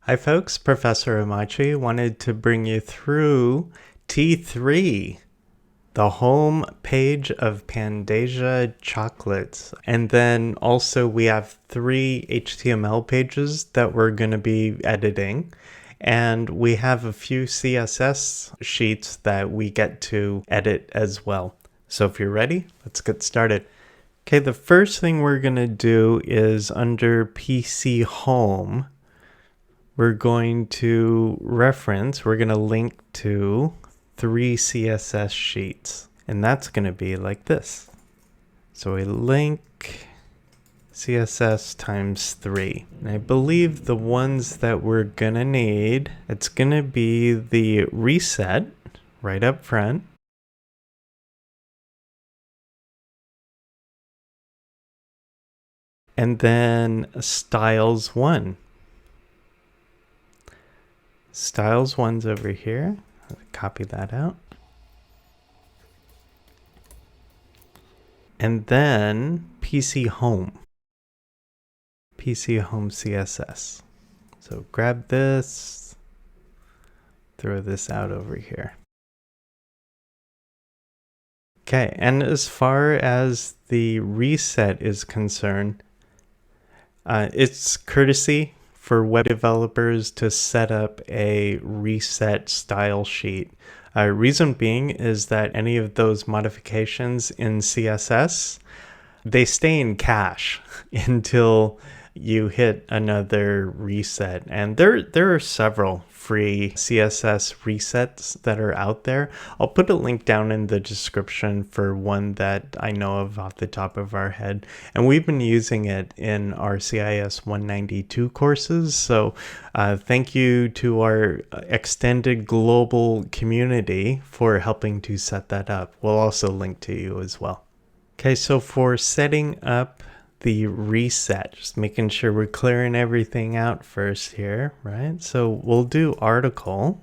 Hi folks, Professor Amachi wanted to bring you through T3, the home page of Pandaisia Chocolates. And then also we have 3 HTML pages that we're going to be editing. And we have a few CSS sheets that we get to edit as well. So if you're ready, let's get started. Okay, the first thing we're going to do is under PCHome, we're going to link to 3 CSS sheets. And that's going to be like this. So we link CSS times 3. And I believe the ones that we're going to need, it's going to be the reset right up front. And then styles 1. Styles 1's over here. Copy that out. And then PCHome. PCHome CSS. So grab this, throw this out over here. Okay, and as far as the reset is concerned, it's courtesy for web developers to set up a reset style sheet. Reason being is that any of those modifications in CSS, they stay in cache until you hit another reset. And there are several free CSS resets that are out there. I'll put a link down in the description for one that I know of off the top of our head. And we've been using it in our CIS192 courses. So thank you to our extended global community for helping to set that up. We'll also link to you as well. Okay, so for setting up the reset, just making sure we're clearing everything out first here, right? So we'll do article,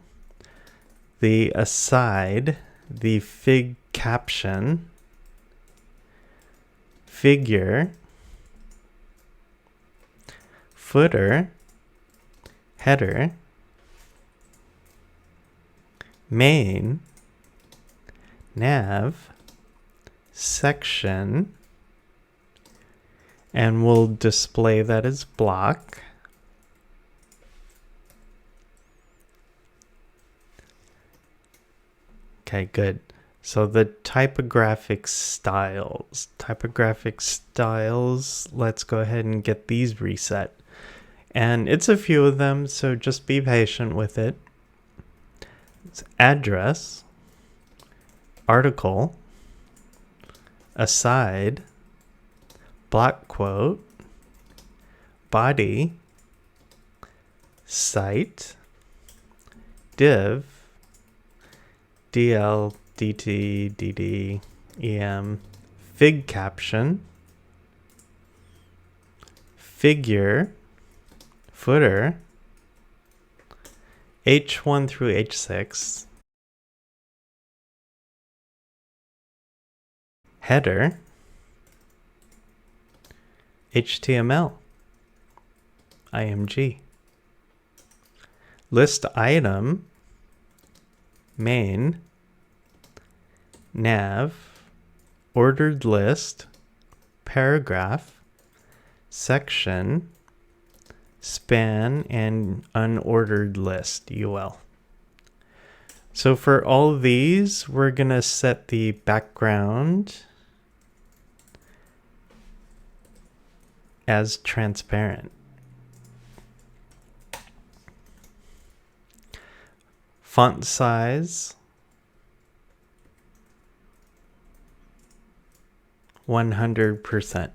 the aside, the fig caption, figure, footer, header, main, nav, section, and we'll display that as block. Okay, good. So the typographic styles, let's go ahead and get these reset. And it's a few of them, so just be patient with it. It's address, article, aside, block quote, body, site, div, dl, dt, dd, em, fig caption, figure, footer, h1 through h6, header, HTML, IMG, list item, main, nav, ordered list, paragraph, section, span, and unordered list, UL. So for all of these, we're going to set the background as transparent. Font size 100%.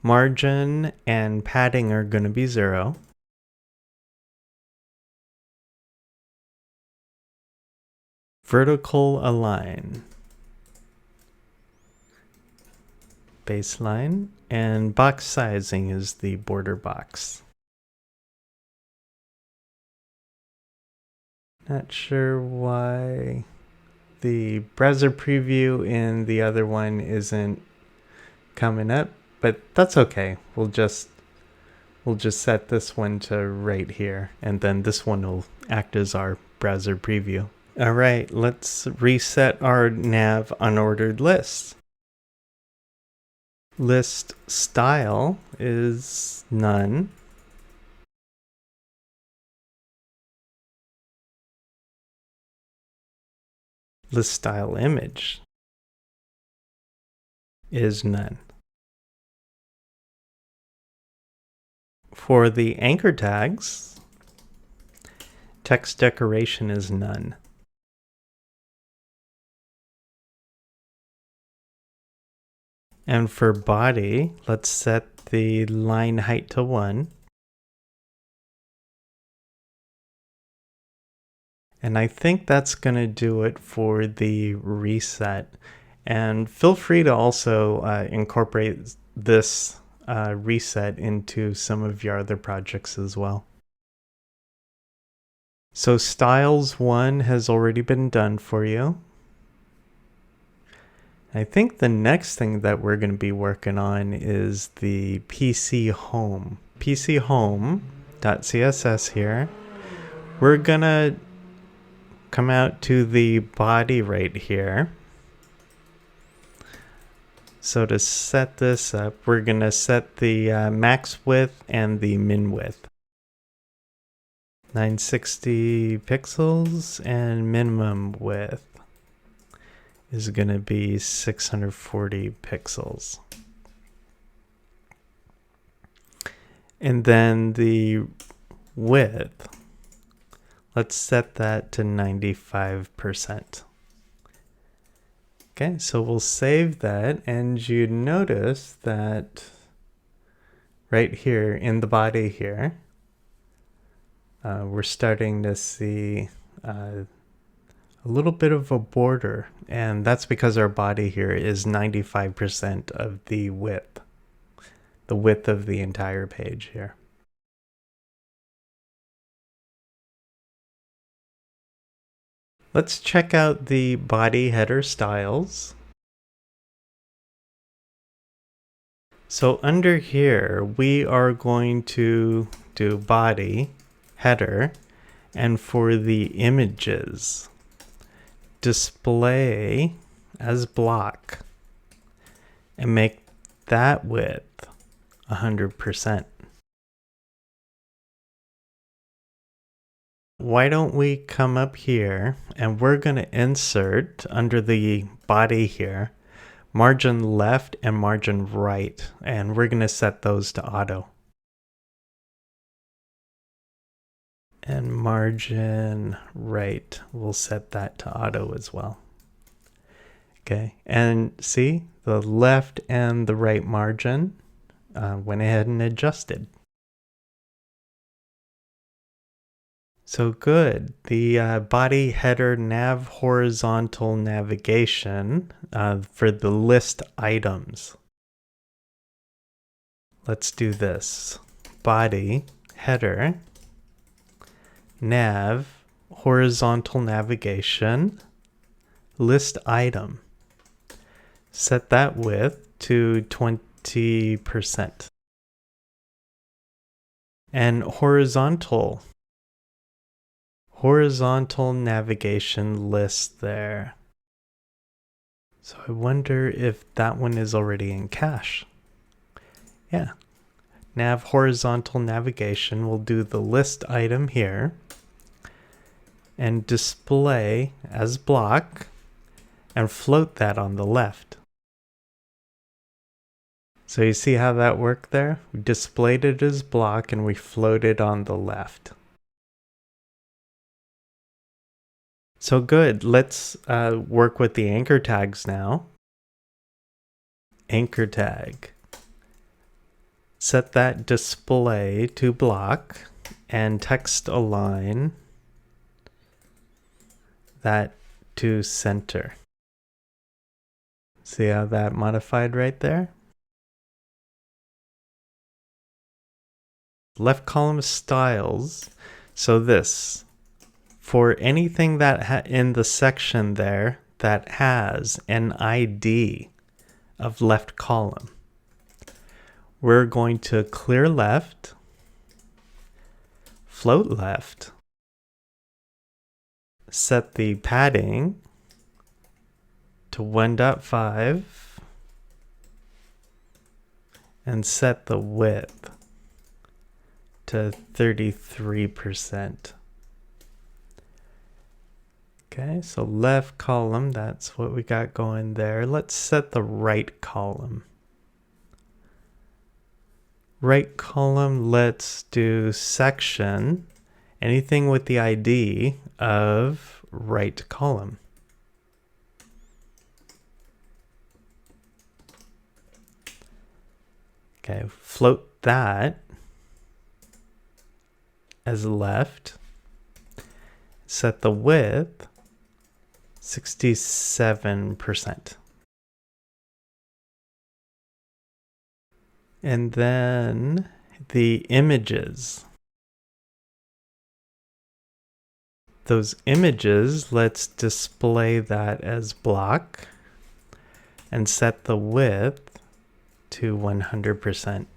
Margin and padding are going to be 0. Vertical align. Baseline, and box sizing is the border box. Not sure why the browser preview in the other one isn't coming up, but that's okay. We'll just We'll just set this one to right here, and then this one will act as our browser preview. All right, let's reset our nav unordered list. List style is none. List style image is none. For the anchor tags, text decoration is none. And for body, let's set the line height to 1. And I think that's going to do it for the reset. And feel free to also incorporate this reset into some of your other projects as well. So styles 1 has already been done for you. I think the next thing that we're going to be working on is the PCHome. PCHome.css here. We're going to come out to the body right here. So to set this up, we're going to set the max width and the min width. 960 pixels, and minimum width is going to be 640 pixels. And then the width, let's set that to 95%. Okay, so we'll save that, and you notice that right here in the body here, we're starting to see a little bit of a border, and that's because our body here is 95% of the width of the entire page here. Let's check out the body header styles. So under here, we are going to do body, header, and for the images, display as block, and make that width 100%. Why don't we come up here, and we're going to insert under the body here, margin left and margin right, and we're going to set those to auto. And margin right, we'll set that to auto as well. Okay, and see, the left and the right margin went ahead and adjusted. So good. The body header nav horizontal navigation for the list items. Let's do this. Body header nav horizontal navigation list item. Set that width to 20%. And horizontal navigation list there. So I wonder if that one is already in cache. Yeah. Nav horizontal navigation will do the list item here and display as block and float that on the left. So you see how that worked there? We displayed it as block and we floated on the left. So good. Let's work with the anchor tags now. Anchor tag. Set that display to block and text align that to center. See how that modified right there? Left column styles. So this, for anything that in the section there that has an ID of left column, we're going to clear left float left. Set the padding to 1.5 and set the width to 33%. Okay, so left column, that's what we got going there. Let's set the right column. Right column, let's do section, anything with the ID of right column. Okay, float that as left. Set the width 67%. And then the images. Those images, let's display that as block and set the width to 100%.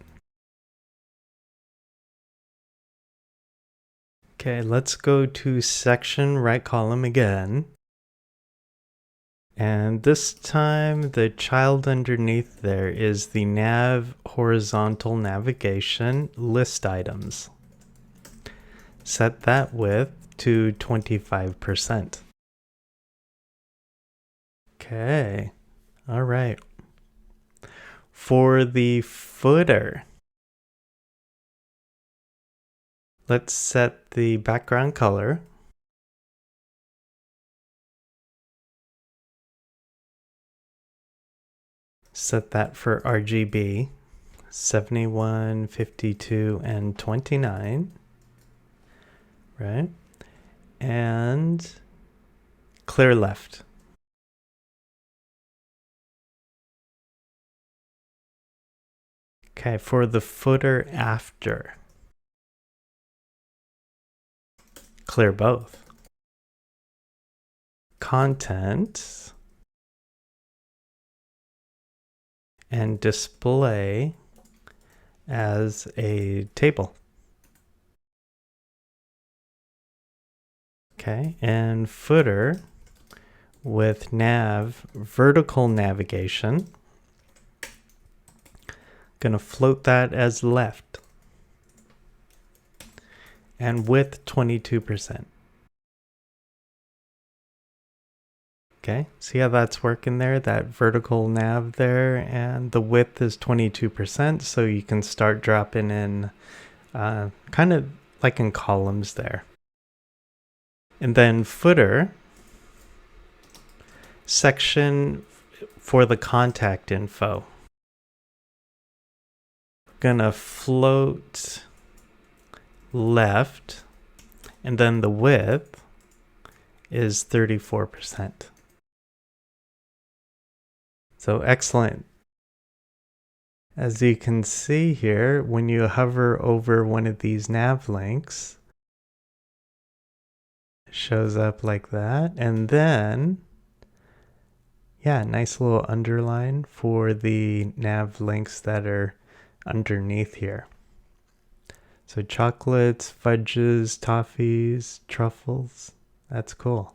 Okay, let's go to section right column again. And this time the child underneath there is the nav horizontal navigation list items. Set that width to 25%. Okay, all right. For the footer, let's set the background color. Set that for RGB, 71, 52, and 29, right? And clear left. Okay, for the footer after, clear both. Content and display as a table. Okay, and footer with nav vertical navigation. Gonna float that as left. And width 22%. Okay, see how that's working there? That vertical nav there, and the width is 22%, so you can start dropping in kind of like in columns there. And then footer, section for the contact info. Gonna float left, and then the width is 34%. So excellent. As you can see here, when you hover over one of these nav links, it shows up like that. And then, yeah, nice little underline for the nav links that are underneath here. So chocolates, fudges, toffees, truffles. That's cool.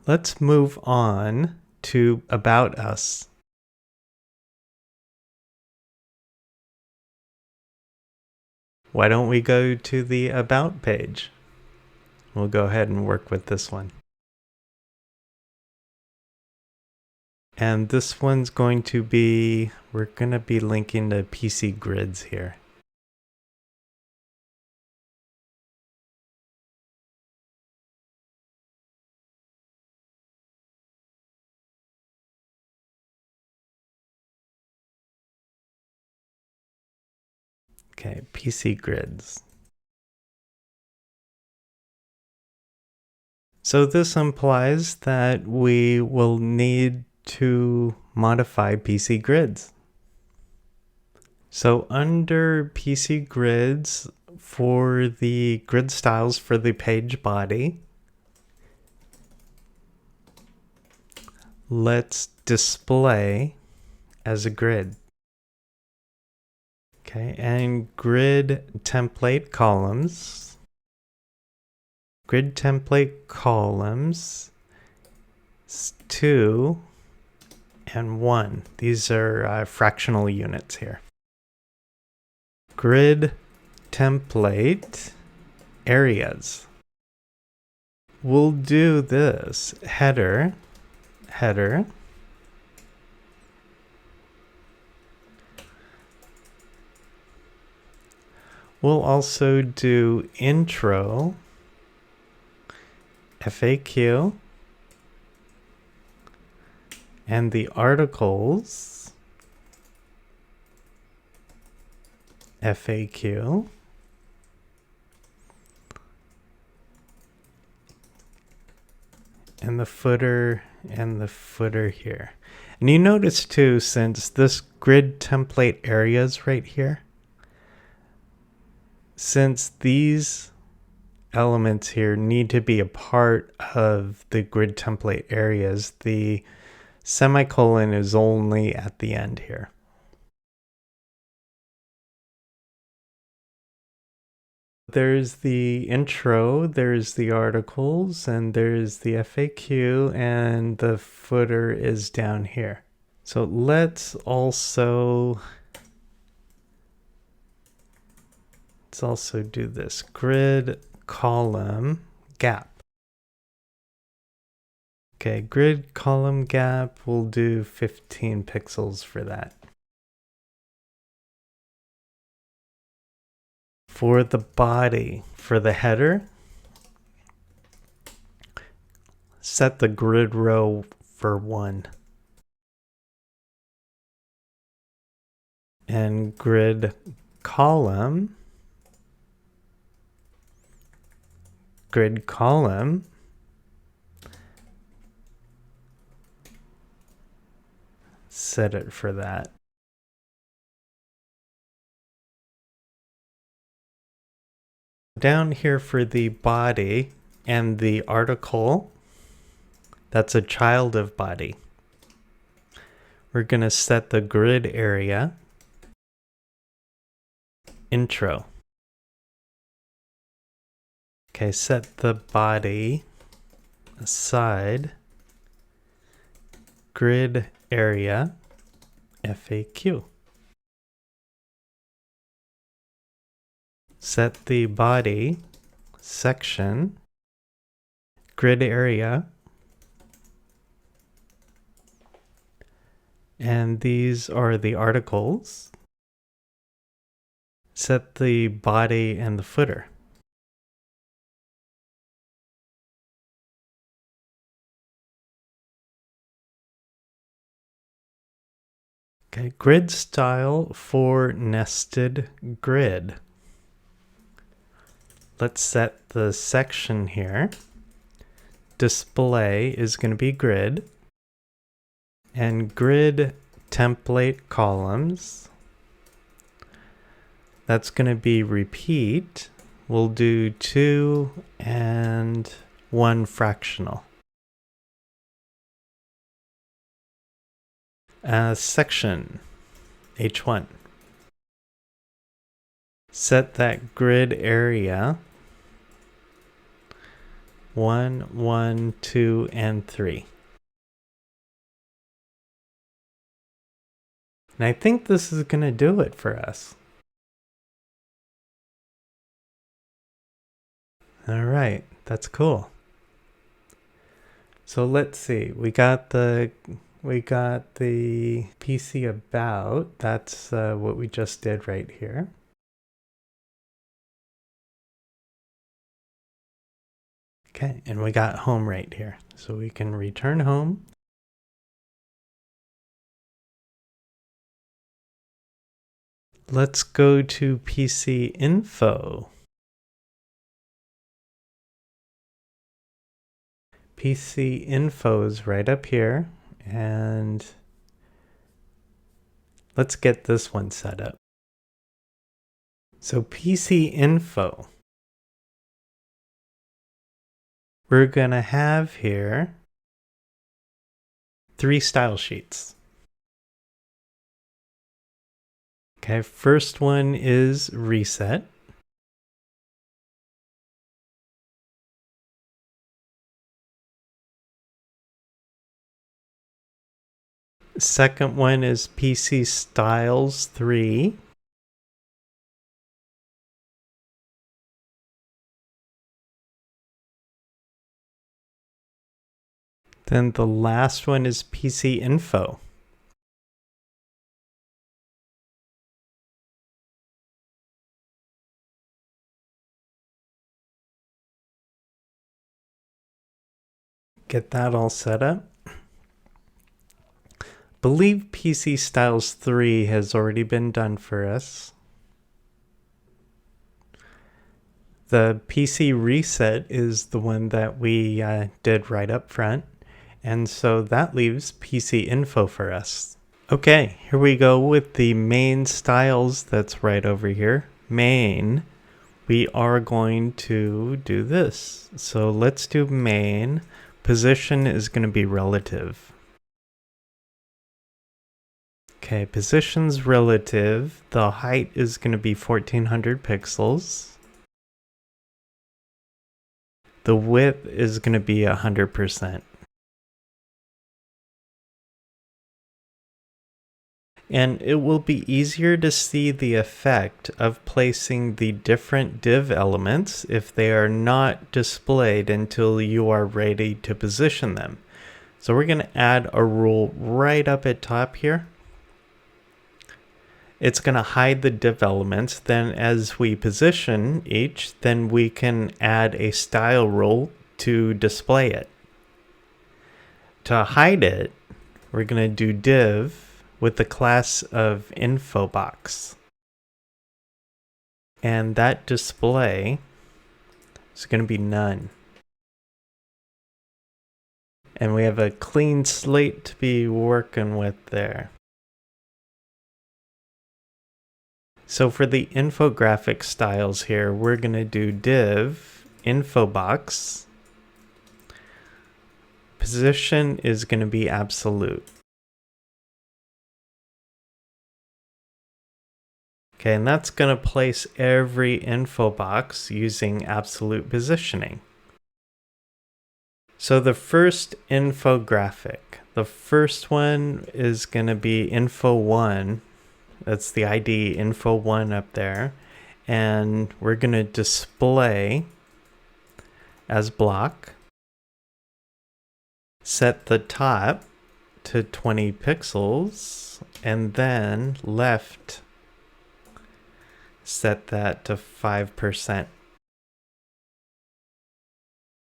Let's move on to About Us. Why don't we go to the About page? We'll go ahead and work with this one. And this one's going to be, we're going to be linking to PC grids here. Okay, PC grids. So this implies that we will need to modify PC grids. So under PC grids, for the grid styles for the page body, let's display as a grid. Okay, and grid template columns. Grid template columns 2 and 1. These are fractional units here. Grid template areas. We'll do this header. We'll also do intro, FAQ, and the articles, FAQ, and the footer here. And you notice too, since this grid template areas right here, since these elements here need to be a part of the grid template areas, the semicolon is only at the end here. There's the intro, there's the articles, and there's the FAQ, and the footer is down here. So let's also do this grid column gap. Okay, grid column gap, we'll do 15 pixels for that. For the body, for the header, set the grid row for 1. And grid column, set it for that. Down here for the body and the article, that's a child of body. We're going to set the grid area, intro. Okay, set the body aside, grid area, FAQ. Set the body section, grid area, and these are the articles. Set the body and the footer. Okay, grid style for nested grid. Let's set the section here. Display is going to be grid. And grid template columns, that's going to be repeat. We'll do 2 and 1 fractional. Section, H1. Set that grid area 1, 1, 2, and 3. And I think this is going to do it for us. All right, that's cool. So let's see. We got the PC about. That's what we just did right here. Okay, and we got home right here. So we can return home. Let's go to PC info. PC info is right up here, and let's get this one set up. So PC info, we're gonna have here 3 style sheets. Okay, first one is reset. Second one is PC Styles 3. Then the last one is PC Info. Get that all set up. Believe PC Styles 3 has already been done for us. The PC reset is the one that we did right up front. And so that leaves PC info for us. Okay, here we go with the main styles that's right over here. Main, we are going to do this. So let's do main. Position is going to be relative. Okay, position's relative. The height is going to be 1400 pixels. The width is going to be 100%. And it will be easier to see the effect of placing the different div elements if they are not displayed until you are ready to position them. So we're going to add a rule right up at top here. It's going to hide the div elements. Then as we position each, then we can add a style rule to display it. To hide it, we're going to do div with the class of info box. And that display is going to be none. And we have a clean slate to be working with there. So for the infographic styles here, we're going to do div info box. Position is going to be absolute. Okay, and that's going to place every info box using absolute positioning. So the first infographic, the first one is going to be info1. That's the ID info1 up there. And we're going to display as block. Set the top to 20 pixels and then left set that to 5%.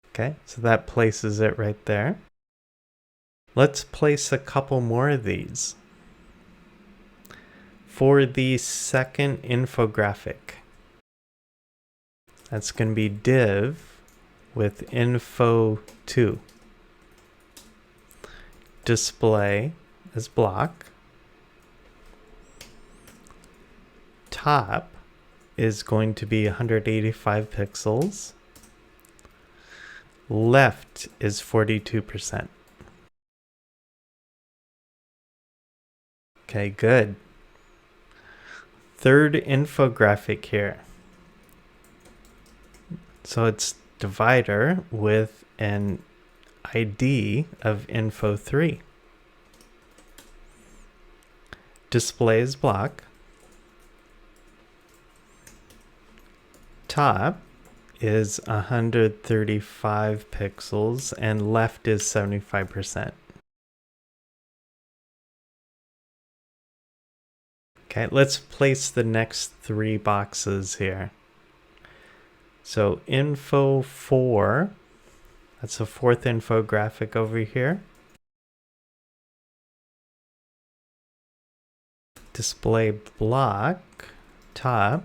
Okay, so that places it right there. Let's place a couple more of these. For the second infographic, that's going to be div with info2. Display as block. Top is going to be 185 pixels. Left is 42%. Okay, good. Third infographic here. So it's divider with an ID of info3. Displays block. Top is 135 pixels and left is 75%. Okay, let's place the next three boxes here. So info 4, that's the fourth infographic over here. Display block, top,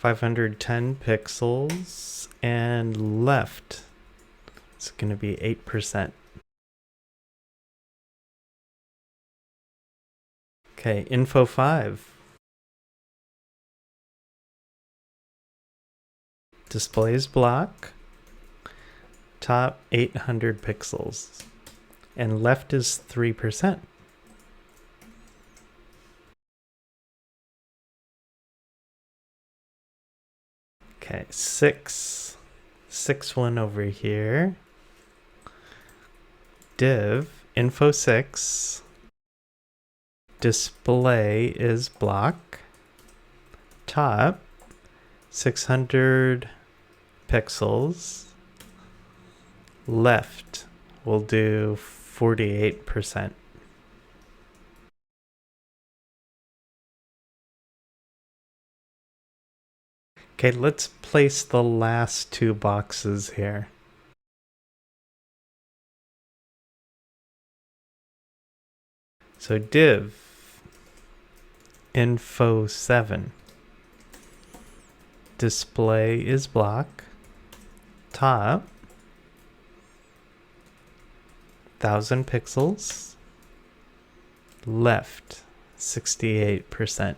510 pixels, and left, it's going to be 8%. Okay, info 5. Displays block, top 800 pixels, and left is 3%. Okay, six one over here. Div info6. Display is block. Top 600 pixels. Left we'll do 48%. Okay, let's place the last two boxes here. So div info7. Display is block. Top 1000 pixels. Left 68%.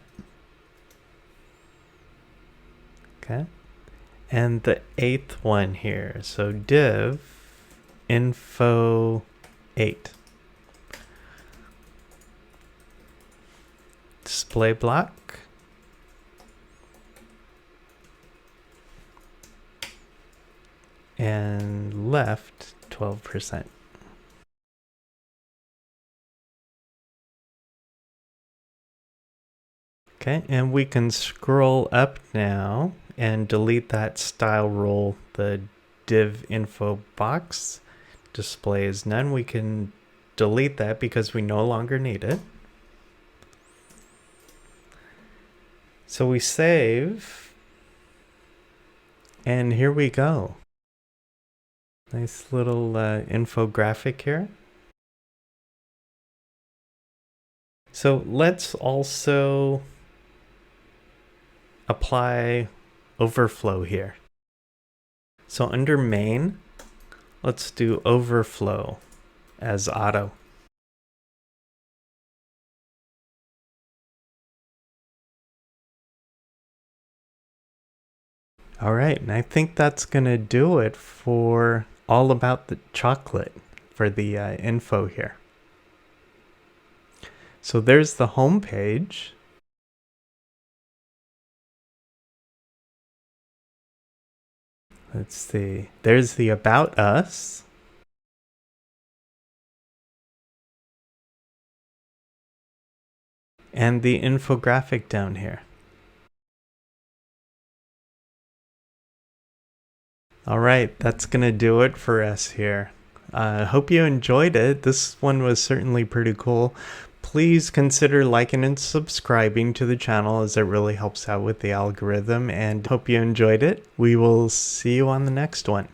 Okay. And the 8th one here. So div info 8. Display block. And left 12%. Okay, and we can scroll up now and delete that style role, the div info box. Display is none. We can delete that because we no longer need it. So we save, and here we go. Nice little infographic here. So let's also apply overflow here. So under main, let's do overflow as auto. All right, and I think that's gonna do it for all about the chocolate for the info here. So there's the home page. Let's see, there's the About Us. And the infographic down here. All right, that's gonna do it for us here. Hope you enjoyed it. This one was certainly pretty cool. Please consider liking and subscribing to the channel as it really helps out with the algorithm, and hope you enjoyed it. We will see you on the next one.